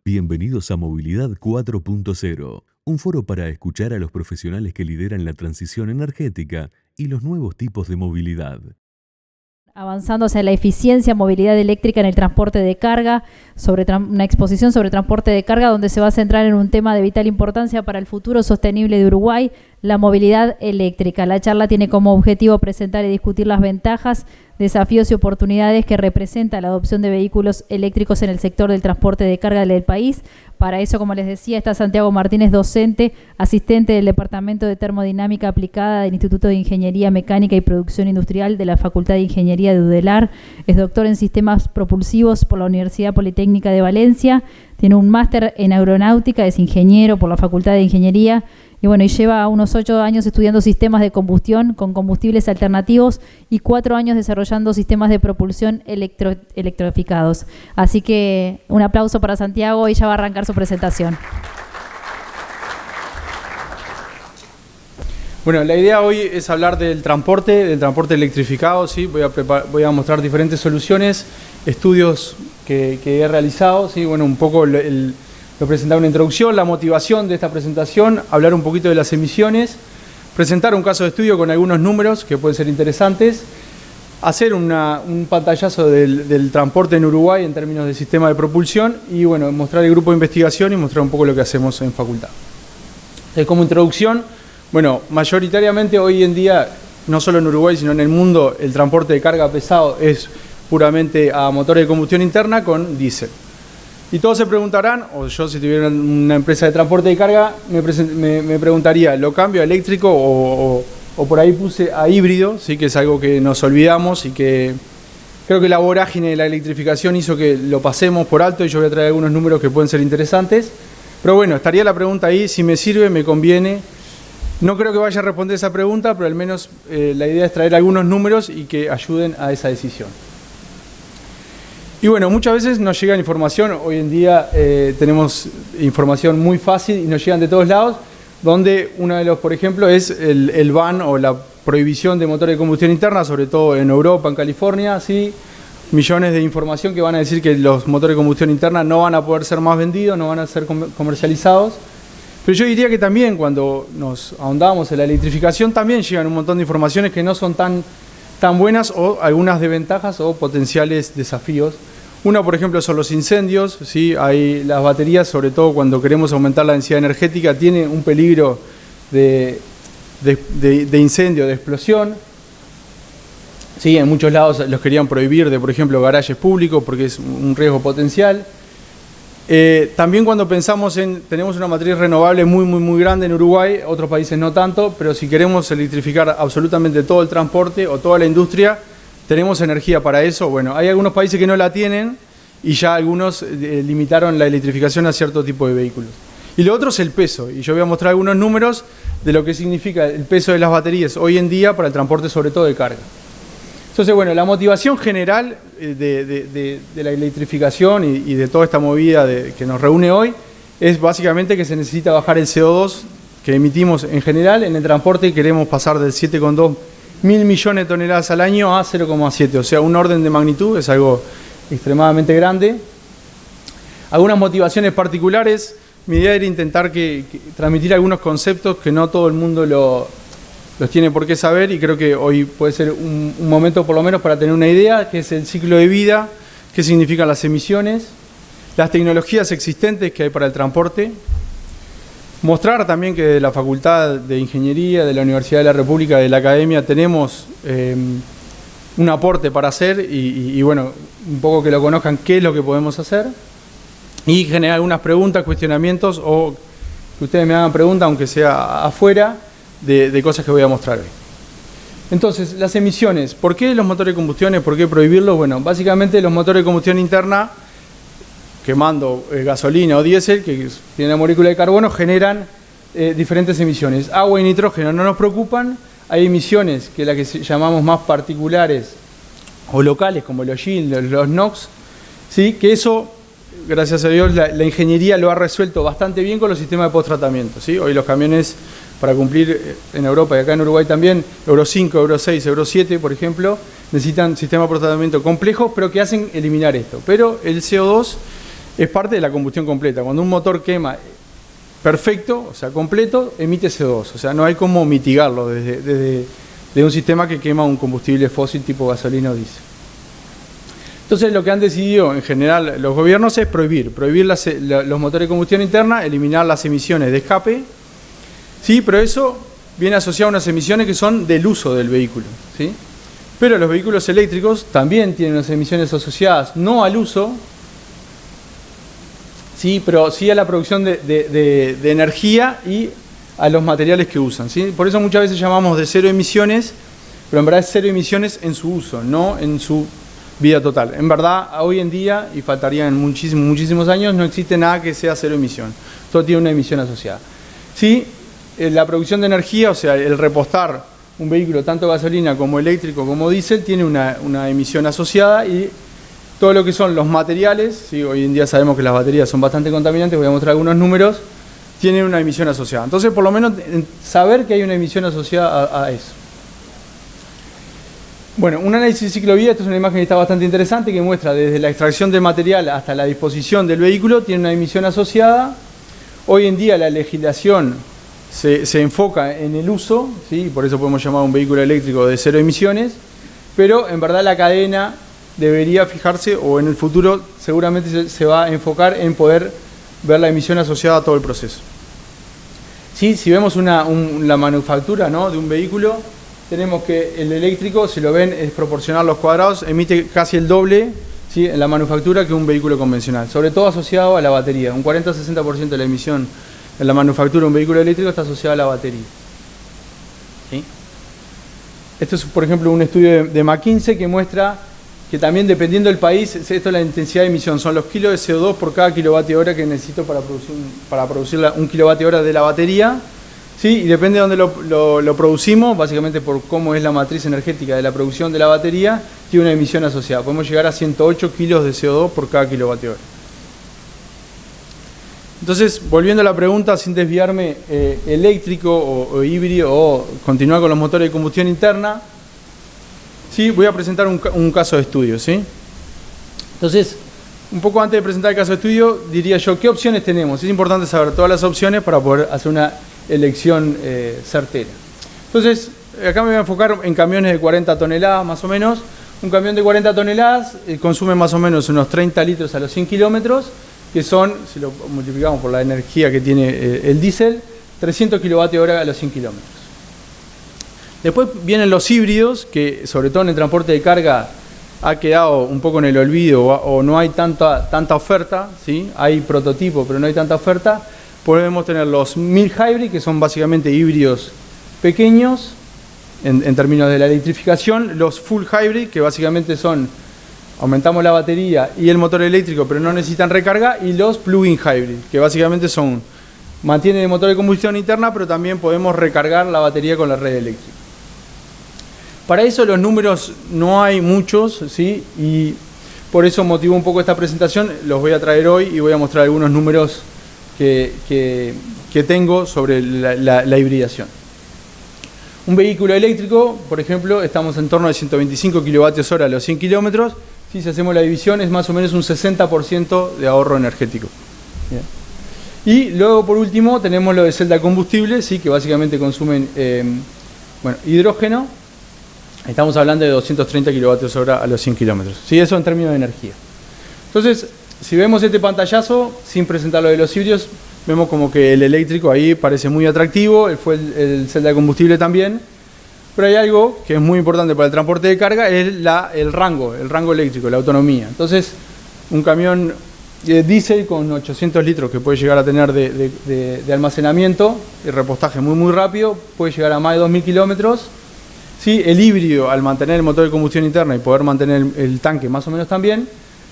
Bienvenidos a Movilidad 4.0, un foro para escuchar a los profesionales que lideran la transición energética y los nuevos tipos de movilidad. Avanzando hacia la eficiencia, movilidad eléctrica en el transporte de carga, una exposición sobre transporte de carga donde se va a centrar en un tema de vital importancia para el futuro sostenible de Uruguay, la movilidad eléctrica. La charla tiene como objetivo presentar y discutir las ventajas, desafíos y oportunidades que representa la adopción de vehículos eléctricos en el sector del transporte de carga del país. Para eso, como les decía, está Santiago Martínez, docente, asistente del Departamento de Termodinámica Aplicada del Instituto de Ingeniería Mecánica y Producción Industrial de la Facultad de Ingeniería de UDELAR. Es doctor en Sistemas Propulsivos por la Universidad Politécnica de Valencia. Tiene un máster en Aeronáutica, es ingeniero por la Facultad de Ingeniería. Y bueno, y lleva unos 8 años estudiando sistemas de combustión con combustibles alternativos y 4 años desarrollando sistemas de propulsión electrificados. Así que un aplauso para Santiago y ya va a arrancar su presentación. Bueno, la idea hoy es hablar del transporte electrificado, ¿sí? Voy a mostrar diferentes soluciones, estudios que he realizado, ¿sí? Bueno, un poco Voy a presentar una introducción, la motivación de esta presentación, hablar un poquito de las emisiones, presentar un caso de estudio con algunos números que pueden ser interesantes, hacer un pantallazo del transporte en Uruguay en términos de sistema de propulsión y bueno, mostrar el grupo de investigación y mostrar un poco lo que hacemos en facultad. Como introducción, bueno, mayoritariamente hoy en día, no solo en Uruguay sino en el mundo, el transporte de carga pesado es puramente a motores de combustión interna con diésel. Y todos se preguntarán, o yo si tuviera una empresa de transporte de carga, me preguntaría, ¿lo cambio a eléctrico o por ahí puse a híbrido? ¿Sí? Que es algo que nos olvidamos y que creo que la vorágine de la electrificación hizo que lo pasemos por alto y yo voy a traer algunos números que pueden ser interesantes. Pero bueno, estaría la pregunta ahí, si me sirve, me conviene. No creo que vaya a responder esa pregunta, pero al menos la idea es traer algunos números y que ayuden a esa decisión. Y bueno, muchas veces nos llega información, hoy en día tenemos información muy fácil y nos llegan de todos lados, donde uno de los, por ejemplo, es el ban o la prohibición de motores de combustión interna, sobre todo en Europa, en California, ¿sí? Millones de información que van a decir que los motores de combustión interna no van a poder ser más vendidos, no van a ser comercializados. Pero yo diría que también cuando nos ahondamos en la electrificación, también llegan un montón de informaciones que no son tan buenas o algunas desventajas o potenciales desafíos. Una, por ejemplo, son los incendios, ¿sí? Hay las baterías, sobre todo cuando queremos aumentar la densidad energética, tienen un peligro de incendio, de explosión. Sí, en muchos lados los querían prohibir de, por ejemplo, garajes públicos porque es un riesgo potencial. También cuando pensamos tenemos una matriz renovable muy grande en Uruguay, otros países no tanto, pero si queremos electrificar absolutamente todo el transporte o toda la industria, ¿tenemos energía para eso? Bueno, hay algunos países que no la tienen y ya algunos limitaron la electrificación a cierto tipo de vehículos. Y lo otro es el peso, y yo voy a mostrar algunos números de lo que significa el peso de las baterías hoy en día para el transporte, sobre todo de carga. Entonces, bueno, la motivación general de la electrificación y de toda esta movida que nos reúne hoy es básicamente que se necesita bajar el CO2 que emitimos en general en el transporte y queremos pasar del 7,2 mil millones de toneladas al año a 0,7, o sea, un orden de magnitud, es algo extremadamente grande. Algunas motivaciones particulares, mi idea era intentar transmitir algunos conceptos que no todo el mundo los tiene por qué saber y creo que hoy puede ser un momento por lo menos para tener una idea, que es el ciclo de vida, qué significan las emisiones, las tecnologías existentes que hay para el transporte. Mostrar también que de la Facultad de Ingeniería, de la Universidad de la República, de la Academia, tenemos un aporte para hacer y bueno, un poco que lo conozcan qué es lo que podemos hacer y generar algunas preguntas, cuestionamientos o que ustedes me hagan preguntas, aunque sea afuera, de cosas que voy a mostrar hoy. Entonces, las emisiones. ¿Por qué los motores de combustión? ¿Por qué prohibirlos? Bueno, básicamente los motores de combustión interna quemando gasolina o diésel, que tiene la molécula de carbono, generan diferentes emisiones. Agua y nitrógeno no nos preocupan. Hay emisiones que las que llamamos más particulares o locales, como los GIL, los NOx, ¿sí? Que eso, gracias a Dios, la ingeniería lo ha resuelto bastante bien con los sistemas de post-tratamiento, ¿sí? Hoy los camiones, para cumplir en Europa y acá en Uruguay también, Euro 5, Euro 6, Euro 7, por ejemplo, necesitan sistemas de post-tratamiento complejos, pero que hacen eliminar esto. Pero el CO2 es parte de la combustión completa. Cuando un motor quema perfecto, o sea, completo, emite CO2. O sea, no hay cómo mitigarlo desde un sistema que quema un combustible fósil tipo gasolina o diésel. Entonces, lo que han decidido en general los gobiernos es prohibir los motores de combustión interna, eliminar las emisiones de escape, ¿sí? Pero eso viene asociado a unas emisiones que son del uso del vehículo, ¿sí? Pero los vehículos eléctricos también tienen unas emisiones asociadas, no al uso, sí, pero sí a la producción de energía y a los materiales que usan, ¿sí? Por eso muchas veces llamamos de cero emisiones, pero en verdad es cero emisiones en su uso, no en su vida total. En verdad, hoy en día, y faltarían muchísimos años, no existe nada que sea cero emisión. Todo tiene una emisión asociada. Sí, la producción de energía, o sea, el repostar un vehículo, tanto gasolina como eléctrico como diésel, tiene una emisión asociada, y todo lo que son los materiales, ¿sí? Hoy en día sabemos que las baterías son bastante contaminantes, voy a mostrar algunos números, tienen una emisión asociada. Entonces, por lo menos, saber que hay una emisión asociada a eso. Bueno, un análisis de ciclo de vida, esta es una imagen que está bastante interesante, que muestra desde la extracción del material hasta la disposición del vehículo, tiene una emisión asociada. Hoy en día la legislación se enfoca en el uso, ¿sí? Por eso podemos llamar a un vehículo eléctrico de cero emisiones, pero en verdad la cadena debería fijarse, o en el futuro seguramente se va a enfocar en poder ver la emisión asociada a todo el proceso. ¿Sí? Si vemos la manufactura, ¿no?, de un vehículo, tenemos que el eléctrico, si lo ven, es proporcional a los cuadrados, emite casi el doble, ¿sí?, en la manufactura que un vehículo convencional, sobre todo asociado a la batería. Un 40-60% de la emisión en la manufactura de un vehículo eléctrico está asociado a la batería. ¿Sí? Esto es, por ejemplo, un estudio de McKinsey que muestra que también, dependiendo del país, esto es la intensidad de emisión, son los kilos de CO2 por cada kilovatio hora que necesito para producir un kilovatio hora de la batería. Sí, y depende de dónde lo producimos, básicamente por cómo es la matriz energética de la producción de la batería, tiene una emisión asociada. Podemos llegar a 108 kilos de CO2 por cada kilovatio hora. Entonces, volviendo a la pregunta, sin desviarme, eléctrico o híbrido, o continuar con los motores de combustión interna, sí, voy a presentar un caso de estudio, ¿sí? Entonces, un poco antes de presentar el caso de estudio, diría yo, ¿qué opciones tenemos? Es importante saber todas las opciones para poder hacer una elección certera. Entonces, acá me voy a enfocar en camiones de 40 toneladas más o menos. Un camión de 40 toneladas consume más o menos unos 30 litros a los 100 kilómetros, que son, si lo multiplicamos por la energía que tiene el diésel, 300 kilovatios hora a los 100 kilómetros. Después vienen los híbridos, que sobre todo en el transporte de carga ha quedado un poco en el olvido, o no hay tanta oferta, ¿sí? Hay prototipos, pero no hay tanta oferta. Podemos tener los mild hybrid, que son básicamente híbridos pequeños en términos de la electrificación. Los full hybrid, que básicamente son, aumentamos la batería y el motor eléctrico, pero no necesitan recarga. Y los plug-in hybrid, que básicamente mantienen el motor de combustión interna, pero también podemos recargar la batería con la red eléctrica. Para eso los números no hay muchos, ¿sí? Y por eso motivó un poco esta presentación. Los voy a traer hoy y voy a mostrar algunos números que tengo sobre la hibridación. Un vehículo eléctrico, por ejemplo, estamos en torno a 125 kilovatios hora a los 100 kilómetros. Si hacemos la división, es más o menos un 60% de ahorro energético. Bien. Y luego, por último, tenemos lo de celda de combustible, ¿sí?, que básicamente consumen hidrógeno. Estamos hablando de 230 kilovatios hora a los 100 kilómetros. ¿Sí? Eso en términos de energía. Entonces, si vemos este pantallazo, sin presentar lo de los híbridos, vemos como que el eléctrico ahí parece muy atractivo, el celda de combustible también, pero hay algo que es muy importante para el transporte de carga, es el rango eléctrico, la autonomía. Entonces, un camión diésel con 800 litros que puede llegar a tener de almacenamiento y repostaje muy rápido, puede llegar a más de 2.000 kilómetros. Sí, el híbrido, al mantener el motor de combustión interna y poder mantener el tanque más o menos también,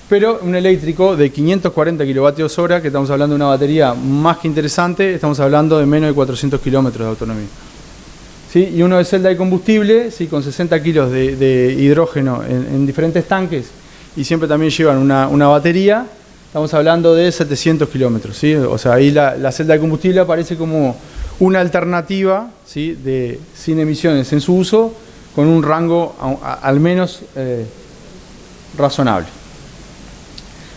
pero un eléctrico de 540 kilovatios hora, que estamos hablando de una batería más que interesante, estamos hablando de menos de 400 kilómetros de autonomía. ¿Sí? Y uno de celda de combustible, ¿sí?, con 60 kilos de hidrógeno en diferentes tanques, y siempre también llevan una batería, estamos hablando de 700 kilómetros. ¿Sí? O sea, ahí la celda de combustible aparece como una alternativa, ¿sí?, sin emisiones en su uso, con un rango al menos razonable.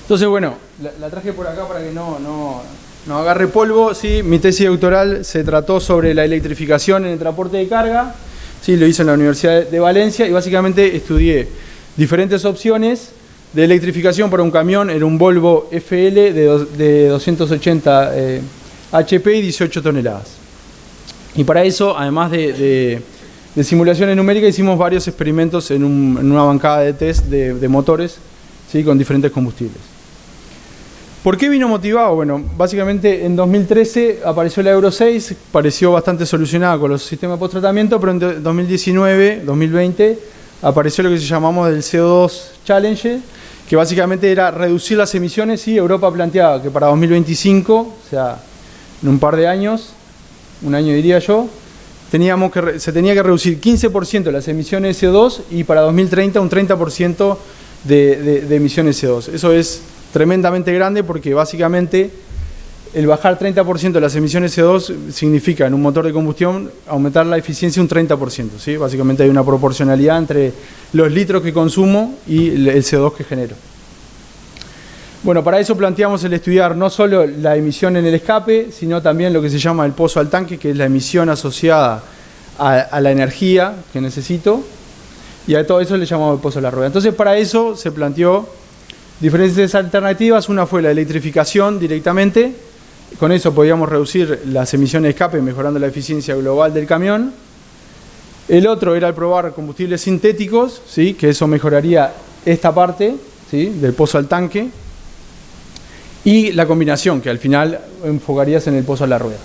Entonces, bueno, la traje por acá para que no agarre polvo. ¿Sí? Mi tesis doctoral se trató sobre la electrificación en el transporte de carga. Sí, lo hice en la Universidad de Valencia y básicamente estudié diferentes opciones de electrificación para un camión. Era un Volvo FL de 280 HP y 18 toneladas. Y para eso, además de simulaciones numéricas, hicimos varios experimentos en una bancada de test de motores, ¿sí? Con diferentes combustibles. ¿Por qué vino motivado? Bueno, básicamente en 2013 apareció la Euro 6, pareció bastante solucionada con los sistemas de post-tratamiento, pero en 2019, 2020, apareció lo que llamamos el CO2 Challenge, que básicamente era reducir las emisiones, y Europa planteaba que para 2025, o sea, en un par de años, un año diría yo, se tenía que reducir 15% las emisiones de CO2 y para 2030 un 30% de emisiones de CO2. Eso es tremendamente grande porque básicamente el bajar 30% de las emisiones de CO2 significa en un motor de combustión aumentar la eficiencia un 30%. ¿Sí? Básicamente hay una proporcionalidad entre los litros que consumo y el CO2 que genero. Bueno, para eso planteamos el estudiar no solo la emisión en el escape, sino también lo que se llama el pozo al tanque, que es la emisión asociada a la energía que necesito, y a todo eso le llamamos el pozo a la rueda. Entonces, para eso se planteó diferentes alternativas. Una fue la electrificación directamente. Con eso podíamos reducir las emisiones de escape, mejorando la eficiencia global del camión. El otro era el probar combustibles sintéticos, ¿sí? Que eso mejoraría esta parte, ¿sí? Del pozo al tanque. Y la combinación, que al final enfocarías en el pozo a la rueda.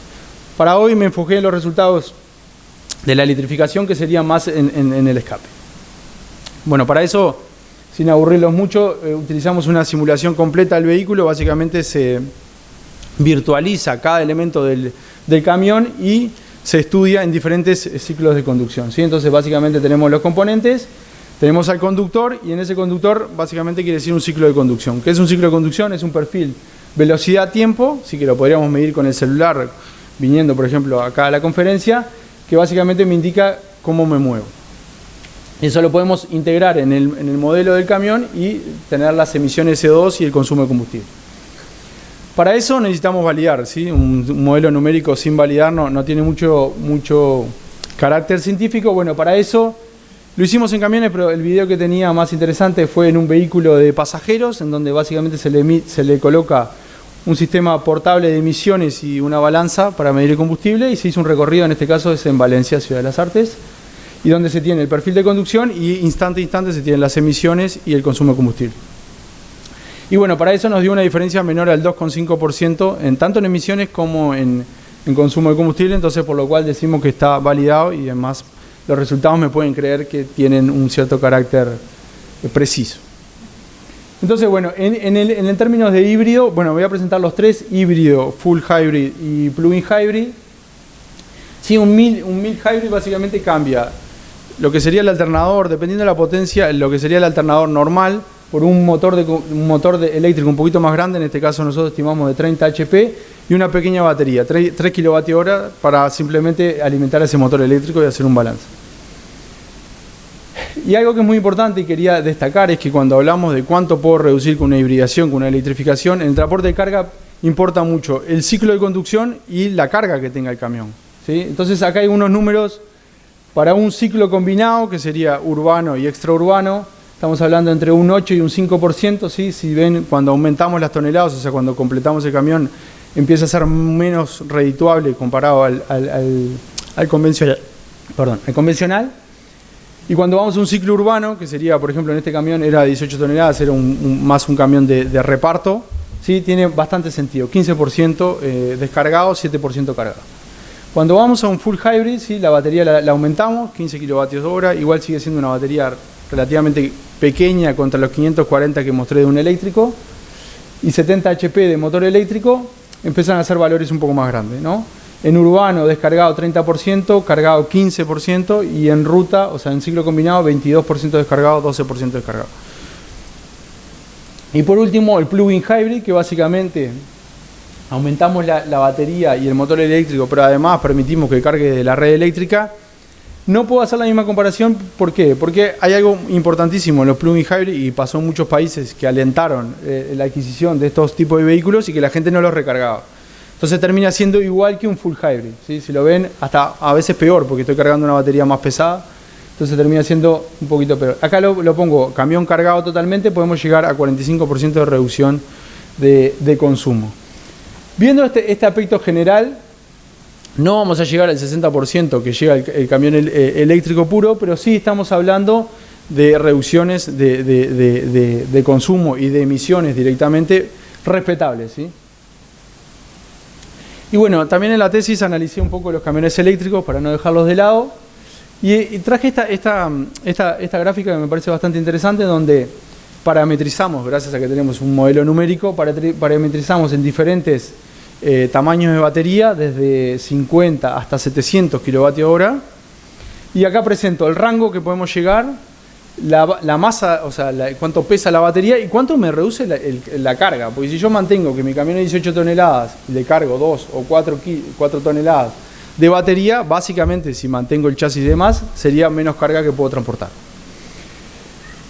Para hoy me enfoqué en los resultados de la electrificación, que sería más en el escape. Bueno, para eso, sin aburrirlos mucho, utilizamos una simulación completa del vehículo. Básicamente se virtualiza cada elemento del camión y se estudia en diferentes ciclos de conducción, ¿sí? Entonces, básicamente tenemos los componentes, tenemos al conductor, y en ese conductor básicamente quiere decir un ciclo de conducción. ¿Qué es un ciclo de conducción? Es un perfil velocidad-tiempo, sí, que lo podríamos medir con el celular, viniendo por ejemplo acá a la conferencia, que básicamente me indica cómo me muevo. Eso lo podemos integrar en el modelo del camión y tener las emisiones CO2 y el consumo de combustible. Para eso necesitamos validar, ¿sí? Un modelo numérico sin validar no tiene mucho carácter científico. Bueno, para eso lo hicimos en camiones, pero el video que tenía más interesante fue en un vehículo de pasajeros, en donde básicamente se le coloca un sistema portable de emisiones y una balanza para medir el combustible, y se hizo un recorrido, en este caso es en Valencia, Ciudad de las Artes, y donde se tiene el perfil de conducción y instante a instante se tienen las emisiones y el consumo de combustible. Y bueno, para eso nos dio una diferencia menor al 2,5% tanto en emisiones como en consumo de combustible, entonces por lo cual decimos que está validado, y además los resultados me pueden creer que tienen un cierto carácter preciso. Entonces, bueno, en términos de híbrido, bueno, voy a presentar los tres: híbrido, full hybrid y plug-in hybrid. Sí, un mild hybrid básicamente cambia lo que sería el alternador, dependiendo de la potencia, lo que sería el alternador normal, por un motor eléctrico un poquito más grande. En este caso nosotros estimamos de 30 HP, y una pequeña batería, 3 kWh, para simplemente alimentar ese motor eléctrico y hacer un balance. Y algo que es muy importante y quería destacar es que cuando hablamos de cuánto puedo reducir con una hibridación, con una electrificación, en el transporte de carga importa mucho el ciclo de conducción y la carga que tenga el camión, ¿sí? Entonces acá hay unos números para un ciclo combinado, que sería urbano y extraurbano. Estamos hablando entre un 8 y un 5%, ¿sí? Si ven, cuando aumentamos las toneladas, o sea, cuando completamos el camión, empieza a ser menos redituable comparado al convencional. Y cuando vamos a un ciclo urbano, que sería, por ejemplo, en este camión era 18 toneladas, era más un camión de reparto, ¿sí? Tiene bastante sentido, 15% descargado, 7% cargado. Cuando vamos a un full hybrid, ¿sí? La batería la aumentamos, 15 kWh, igual sigue siendo una batería relativamente pequeña contra los 540 que mostré de un eléctrico, y 70 HP de motor eléctrico, empiezan a ser valores un poco más grandes, ¿no? En urbano descargado 30%, cargado 15%, y en ruta, o sea en ciclo combinado, 22% descargado, 12% descargado. Y por último el plug-in hybrid, que básicamente aumentamos la batería y el motor eléctrico, pero además permitimos que cargue de la red eléctrica. No puedo hacer la misma comparación, ¿por qué? Porque hay algo importantísimo en los plug-in hybrid y pasó en muchos países que alentaron la adquisición de estos tipos de vehículos y que la gente no los recargaba. Entonces termina siendo igual que un full hybrid, ¿sí? Si lo ven, hasta a veces peor porque estoy cargando una batería más pesada, entonces termina siendo un poquito peor. Acá lo pongo, camión cargado totalmente, podemos llegar a 45% de reducción de consumo. Viendo este aspecto general, no vamos a llegar al 60% que llega el camión eléctrico puro, pero sí estamos hablando de reducciones de consumo y de emisiones directamente respetables, ¿sí? Y bueno, también en la tesis analicé un poco los camiones eléctricos para no dejarlos de lado y traje esta gráfica que me parece bastante interesante, donde parametrizamos, gracias a que tenemos un modelo numérico, parametrizamos en diferentes tamaños de batería, desde 50 hasta 700 kWh. Y acá presento el rango que podemos llegar, la masa, o sea, cuánto pesa la batería y cuánto me reduce la carga. Porque si yo mantengo que mi camión es 18 toneladas y le cargo 2 o 4 toneladas de batería, básicamente si mantengo el chasis y demás, sería menos carga que puedo transportar.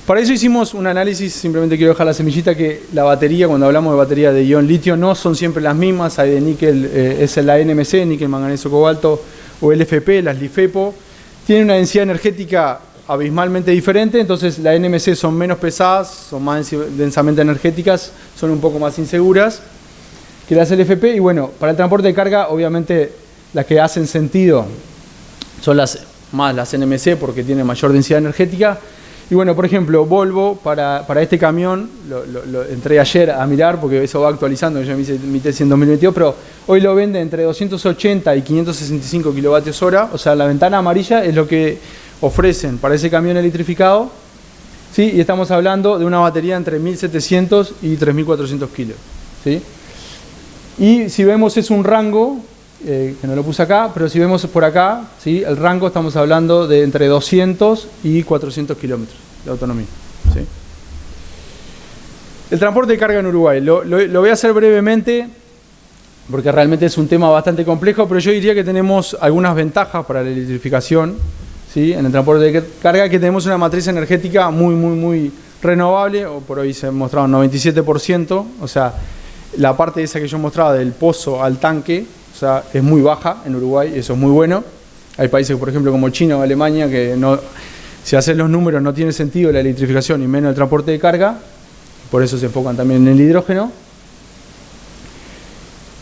Para eso hicimos un análisis, simplemente quiero dejar la semillita, que la batería, cuando hablamos de batería de ion litio, no son siempre las mismas. Hay de níquel, es la NMC, níquel, manganeso, cobalto, o LFP, las LiFePO. Tienen una densidad energética abismalmente diferente, entonces la NMC son menos pesadas, son más densamente energéticas, son un poco más inseguras que las LFP. Y bueno, para el transporte de carga, obviamente las que hacen sentido son más las NMC porque tienen mayor densidad energética. Y bueno, por ejemplo, Volvo, para este camión, lo entré ayer a mirar porque eso va actualizando, yo me hice mi tesis en 2022, pero hoy lo vende entre 280 y 565 kWh, o sea, la ventana amarilla es lo que ofrecen para ese camión electrificado, ¿sí? Y estamos hablando de una batería entre 1.700 y 3.400 kilos, ¿sí? Y si vemos es un rango, que no lo puse acá, pero si vemos por acá, ¿sí? El rango estamos hablando de entre 200 y 400 kilómetros de autonomía, ¿sí? El transporte de carga en Uruguay, lo voy a hacer brevemente porque realmente es un tema bastante complejo, pero yo diría que tenemos algunas ventajas para la electrificación, ¿sí? En el transporte de carga, que tenemos una matriz energética muy renovable, o por hoy se ha mostrado un 97%, o sea, la parte esa que yo mostraba del pozo al tanque, o sea, es muy baja en Uruguay, eso es muy bueno. Hay países, por ejemplo, como China o Alemania, que no, si haces los números no tiene sentido la electrificación y menos el transporte de carga, por eso se enfocan también en el hidrógeno.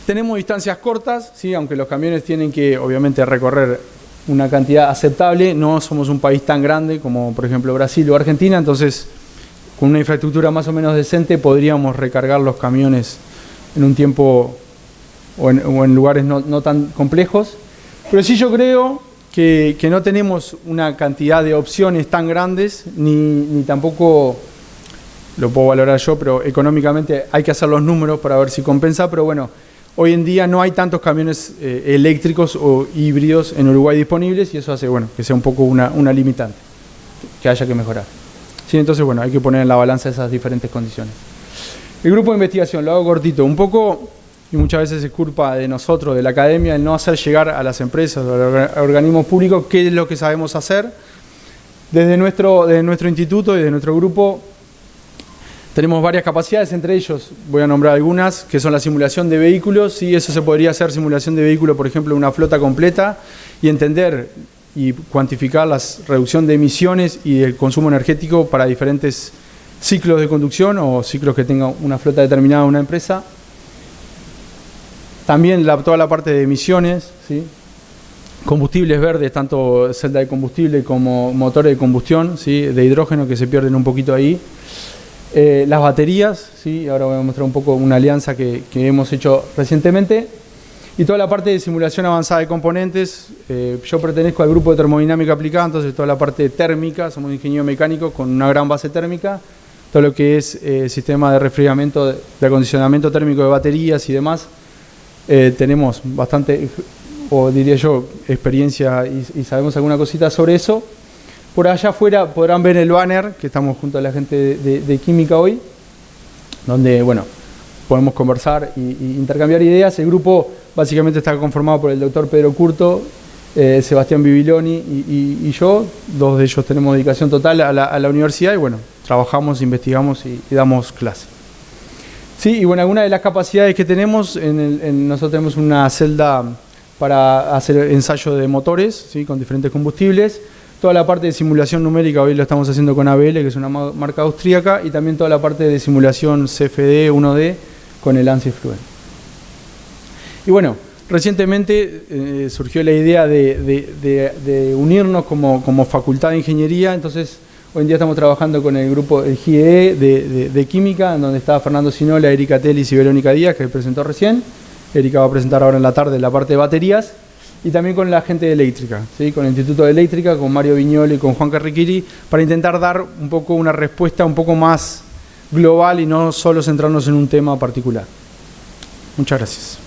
Tenemos distancias cortas, ¿sí? Aunque los camiones tienen que, obviamente, recorrer una cantidad aceptable, no somos un país tan grande como, por ejemplo, Brasil o Argentina, entonces, con una infraestructura más o menos decente, podríamos recargar los camiones en un tiempo o en lugares no tan complejos. Pero sí yo creo que no tenemos una cantidad de opciones tan grandes, ni tampoco lo puedo valorar yo, pero económicamente hay que hacer los números para ver si compensa. Pero bueno, hoy en día no hay tantos camiones eléctricos o híbridos en Uruguay disponibles y eso hace, bueno, que sea un poco una limitante, que haya que mejorar. Sí, entonces, bueno, hay que poner en la balanza esas diferentes condiciones. El grupo de investigación, lo hago cortito, un poco, y muchas veces es culpa de nosotros, de la academia, el no hacer llegar a las empresas o a los organismos públicos qué es lo que sabemos hacer. Desde nuestro instituto y desde nuestro grupo tenemos varias capacidades, entre ellos voy a nombrar algunas, que son la simulación de vehículos. Sí, eso se podría hacer, simulación de vehículos, por ejemplo, una flota completa, y entender y cuantificar la reducción de emisiones y el consumo energético para diferentes ciclos de conducción o ciclos que tenga una flota determinada de una empresa. También toda la parte de emisiones, ¿sí? Combustibles verdes, tanto celda de combustible como motores de combustión, ¿sí? De hidrógeno que se pierden un poquito ahí. Las baterías, ¿sí? Ahora voy a mostrar un poco una alianza que hemos hecho recientemente. Y toda la parte de simulación avanzada de componentes. Yo pertenezco al grupo de termodinámica aplicada, entonces toda la parte térmica, somos ingenieros mecánicos con una gran base térmica. Todo lo que es sistema de refrigeramiento, de acondicionamiento térmico de baterías y demás. Tenemos bastante, o diría yo, experiencia y sabemos alguna cosita sobre eso. Por allá afuera podrán ver el banner, que estamos junto a la gente de química hoy, donde, bueno, podemos conversar e intercambiar ideas. El grupo básicamente está conformado por el doctor Pedro Curto, Sebastián Bibiloni y yo, dos de ellos tenemos dedicación total a la universidad y bueno, trabajamos, investigamos y damos clase. Sí, y bueno, algunas de las capacidades que tenemos, nosotros tenemos una celda para hacer ensayo de motores, ¿sí? Con diferentes combustibles. Toda la parte de simulación numérica hoy lo estamos haciendo con ABL, que es una marca austríaca, y también toda la parte de simulación CFD 1D con el ANSI Fluent. Y bueno, recientemente surgió la idea de unirnos como facultad de ingeniería, entonces hoy en día estamos trabajando con el grupo del GIE de Química, en donde está Fernando Sinola, Erika Telis y Verónica Díaz, que presentó recién. Erika va a presentar ahora en la tarde la parte de baterías. Y también con la gente de eléctrica, ¿sí? Con el Instituto de Eléctrica, con Mario Viñoli y con Juan Carriquiri, para intentar dar un poco una respuesta un poco más global y no solo centrarnos en un tema particular. Muchas gracias.